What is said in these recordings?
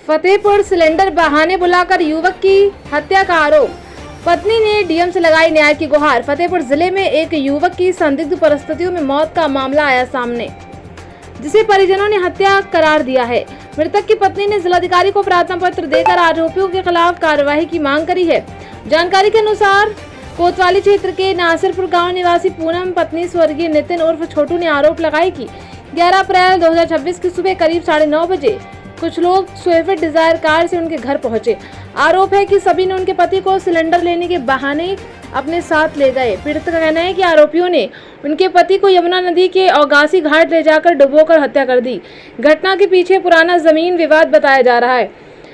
Fatehpur cylinder बहाने बुलाकर युवक की हत्या का आरोप। पत्नी ने डीएम से लगाई न्याय की गुहार। फतेहपुर जिले में एक युवक की संदिग्ध परिस्थितियों में मौत का मामला आया सामने, जिसे परिजनों ने हत्या करार दिया है। मृतक की पत्नी ने जिलाधिकारी को प्रार्थना पत्र देकर आरोपियों के खिलाफ कार्रवाई की मांग करी है। जानकारी के अनुसार कोतवाली क्षेत्र के नासिरपुर गांव निवासी पूनम पत्नी स्वर्गीय नितिन उर्फ छोटू ने आरोप लगाई कि 11 अप्रैल 2026 की सुबह करीब 9:30 बजे कुछ लोग स्विफ्ट डिजायर कार से उनके घर पहुंचे। आरोप है कि सभी ने उनके पति को सिलेंडर लेने के बहाने अपने साथ ले गए। पीड़ित का कहना है कि आरोपियों ने उनके पति को यमुना नदी के औगासी घाट ले जाकर डुबोकर हत्या कर दी। घटना के पीछे पुराना जमीन विवाद बताया जा रहा है।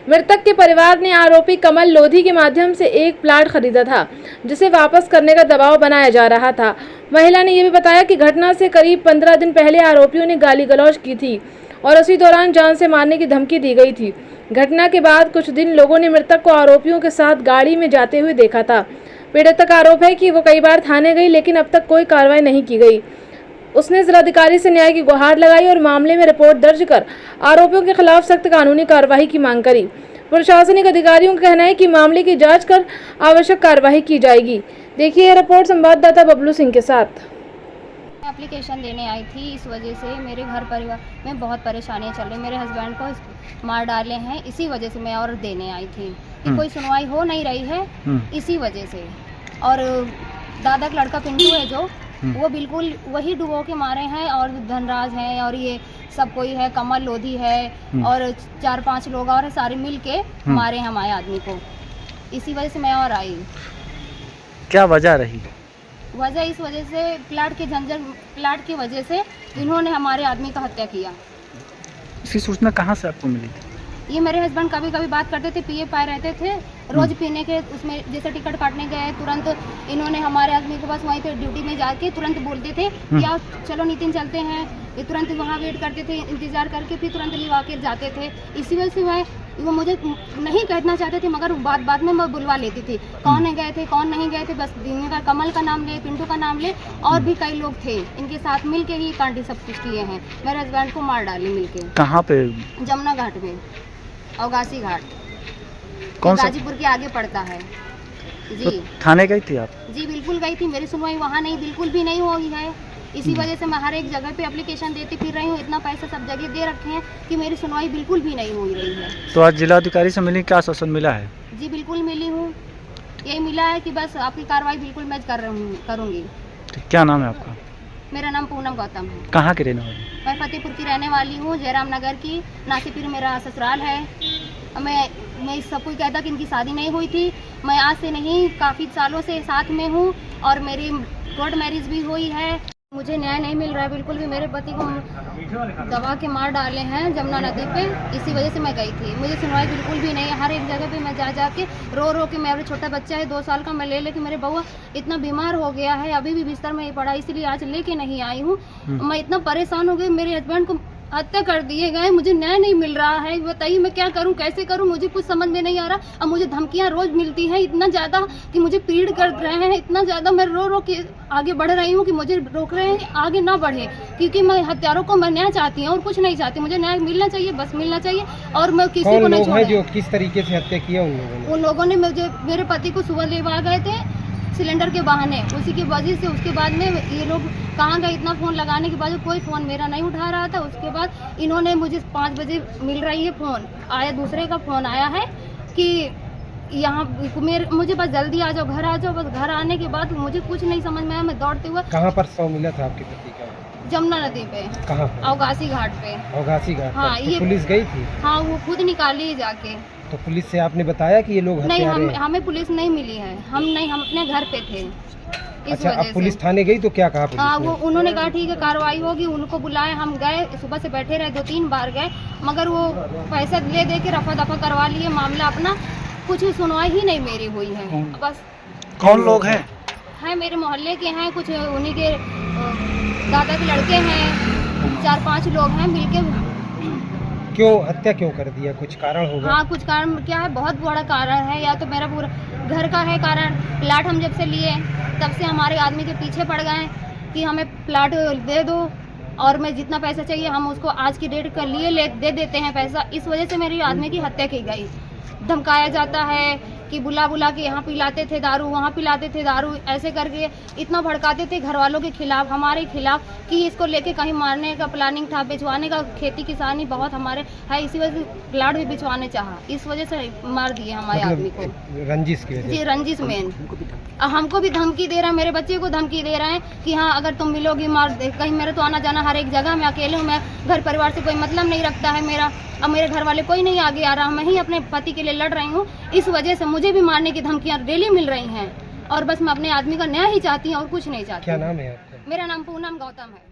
मृतक के परिवार ने आरोपी कमल लोधी के माध्यम से एक प्लाट खरीदा था, जिसे वापस करने का दबाव बनाया जा रहा था। महिला ने यह भी बताया कि घटना से करीब 15 दिन पहले आरोपियों ने गाली गलौज की थी और उसी दौरान जान से मारने की धमकी दी गई थी। घटना के बाद कुछ दिन लोगों ने मृतक को आरोपियों के साथ गाड़ी में जाते हुए देखा था। पीड़ित का आरोप है कि वो कई बार थाने गई, लेकिन अब तक कोई कार्रवाई नहीं की गई। उसने जिलाधिकारी से न्याय की गुहार लगाई और मामले में रिपोर्ट दर्ज कर आरोपियों के खिलाफ सख्त कानूनी कार्रवाई की मांग करी। प्रशासनिक अधिकारियों का कहना है कि मामले की जांच कर आवश्यक कार्रवाई की जाएगी। देखिए यह रिपोर्ट संवाददाता बबलू सिंह के साथ। एप्लीकेशन देने आई थी, इस वजह से मेरे घर परिवार में बहुत परेशानियां चल रही। मेरे हस्बैंड को मार डाले हैं, इसी वजह से मैं और देने आई थी कि कोई सुनवाई हो नहीं रही है, इसी वजह से। और दादा का लड़का पिंटू है जो, वो बिल्कुल वही डुबो के मारे हैं। और धनराज है और ये सब कोई है, कमल लोधी है और 4-5 लोग और सारे मिल के मारे हैं हमारे आदमी को। इसी वजह से मैं और आई। क्या वजह रही? वजह इस वजह से प्लाट की वजह से इन्होंने हमारे आदमी का हत्या किया। इसकी सूचना कहाँ से आपको मिली थी? ये मेरे हस्बैंड कभी कभी बात करते थे, पिए पाए रहते थे, रोज पीने के उसमें जैसे टिकट काटने गए तुरंत इन्होंने हमारे आदमी के पास वहीं पे ड्यूटी में जाके तुरंत बोलते थे या चलो नितिन चलते हैं। ये तुरंत वहाँ वेट करते थे, इंतजार करके फिर तुरंत लिवा के जाते थे। इसी वजह से वो मुझे नहीं कहना चाहते थे, मगर बात में मैं बुलवा लेती थी कौन गए थे कौन नहीं गए थे। बस कमल का नाम ले, पिंटू का नाम ले, और भी कई लोग थे इनके साथ मिल के ही कांटे सब कुछ किए हैं। मेरे हस्बैंड को मार डाले मिल के। कहाँ पे? जमुना घाट में, औगासी घाट, कौन सा? गाजीपुर के आगे पड़ता है जी। तो थाने गई थी आप? जी बिल्कुल गई थी, मेरी सुनवाई वहाँ नहीं, बिल्कुल भी नहीं हुई है। इसी वजह से मैं हर एक जगह पे एप्लीकेशन देती फिर रही हूँ। इतना पैसा सब जगह दे रखे हैं कि मेरी सुनवाई बिल्कुल भी नहीं हो रही है। तो आज जिलाधिकारी से मिली, क्या आश्वासन मिला है? जी बिल्कुल मिली हूँ, यही मिला है कि बस आपकी कार्रवाई बिल्कुल मैं करूँगी। क्या नाम है आपका? मेरा नाम पूनम गौतम है। कहाँ की रहने वाली? मैं फतेहपुर की रहने वाली हूँ, जयराम नगर की। नासिरपुर मेरा ससुराल है। मैं सब कोई कहता कि इनकी शादी नहीं हुई थी। मैं आज से नहीं, काफ़ी सालों से साथ में हूँ और मेरी कोर्ट मैरिज भी हुई है। मुझे न्याय नहीं मिल रहा है बिल्कुल भी। मेरे पति को दबा के मार डाले हैं जमुना नदी पे, इसी वजह से मैं गई थी। मुझे सुनवाई बिल्कुल भी नहीं है। हर एक जगह पे मैं जा के रो के, मेरा छोटा बच्चा है 2 साल का, मैं ले के मेरे बउआ इतना बीमार हो गया है, अभी भी बिस्तर में ही पड़ा, इसलिए आज लेके नहीं आई हूँ। मैं इतना परेशान हो गई, मेरे हस्बैंड को हत्या कर दिए गए, मुझे न्याय नहीं मिल रहा है। बताइए मैं क्या करूं, कैसे करूं, मुझे कुछ समझ में नहीं आ रहा। अब मुझे धमकियां रोज मिलती हैं इतना ज़्यादा कि मुझे पीड़ कर रहे हैं, इतना ज़्यादा मैं रो के आगे बढ़ रही हूं कि मुझे रोक रहे हैं आगे ना बढ़े, क्योंकि मैं हत्यारों को मैं न्याय चाहती हूँ और कुछ नहीं चाहती। मुझे न्याय मिलना चाहिए, बस मिलना चाहिए। और मैं किसी को नहीं छोड़ूंगी। जो किस तरीके से हत्या किया उन लोगों ने मेरे पति को सुबह लेवा गए थे सिलेंडर के बहाने, उसी की वजह से। उसके बाद में ये लोग कहाँ गए, इतना फ़ोन लगाने के बाद कोई फ़ोन मेरा नहीं उठा रहा था। उसके बाद इन्होंने मुझे 5 बजे मिल रही है फ़ोन आया, दूसरे का फ़ोन आया है कि यहाँ मुझे बस जल्दी आ जाओ, घर आ जाओ। बस घर आने के बाद मुझे कुछ नहीं समझ में आया, मैं दौड़ते हुए। कहाँ पर शव मिला था आपके पति का? जमुना नदी पे। कहाँ? औगासी घाट पे। औगासी घाट? हाँ। तो पुलिस गई थी? हाँ, वो खुद निकाली जाके। तो पुलिस से आपने बताया कि ये लोग नहीं, हमें पुलिस नहीं मिली है। हम अपने घर पे थे। अच्छा, अब पुलिस थाने गई तो क्या कहा पुलिस ने? वो उन्होंने कहा ठीक है कार्रवाई होगी, उनको बुलाए। हम गए, सुबह से बैठे रहे, 2-3 बार गए, मगर वो पैसा ले के रफा दफा करवा लिए मामला अपना। कुछ सुनवाई ही नहीं मेरी हुई है। बस। कौन लोग हैं? मेरे मोहल्ले के हैं, कुछ उन्हीं के दादा के लड़के हैं, 4-5 लोग हैं मिलके। क्यों हत्या क्यों कर दिया? कुछ कारण होगा? हाँ, कुछ कारण क्या है, बहुत बड़ा कारण है। या तो मेरा पूरा घर का है कारण। प्लाट हम जब से लिए तब से हमारे आदमी के पीछे पड़ गए कि हमें प्लाट दे दो और मैं जितना पैसा चाहिए हम उसको आज की डेट कर लिए दे देते हैं पैसा। इस वजह से मेरी आदमी की हत्या की गई। धमकाया जाता है कि बुला बुला के यहाँ पिलाते थे दारू, वहाँ पिलाते थे दारू, ऐसे करके इतना भड़काते थे घर वालों के खिलाफ, हमारे खिलाफ, कि इसको लेके कहीं मारने का प्लानिंग था, बिचवाने का। खेती किसानी बहुत हमारे है, इसी वजह से प्लाट भी बिचवाने चाहा, इस वजह से मार दिए हमारे आदमी को। रंजिश की वजह जी रंजिश मेन। हमको भी धमकी दे रहा है, मेरे बच्चे को धमकी दे रहा है कि हाँ अगर तुम मिलोगी मार दे। कहीं मेरे तो आना जाना हर एक जगह, मैं अकेले हूँ, मैं घर परिवार से कोई मतलब नहीं रखता है मेरा। अब मेरे घर वाले कोई नहीं आगे आ रहा, मैं ही अपने पति के लिए लड़ रही हूँ। इस वजह से मुझे भी मारने की धमकियाँ डेली मिल रही हैं और बस मैं अपने आदमी का न्याय ही चाहती हूँ और कुछ नहीं चाहती। क्या नाम है आपका? मेरा नाम पूनम गौतम है।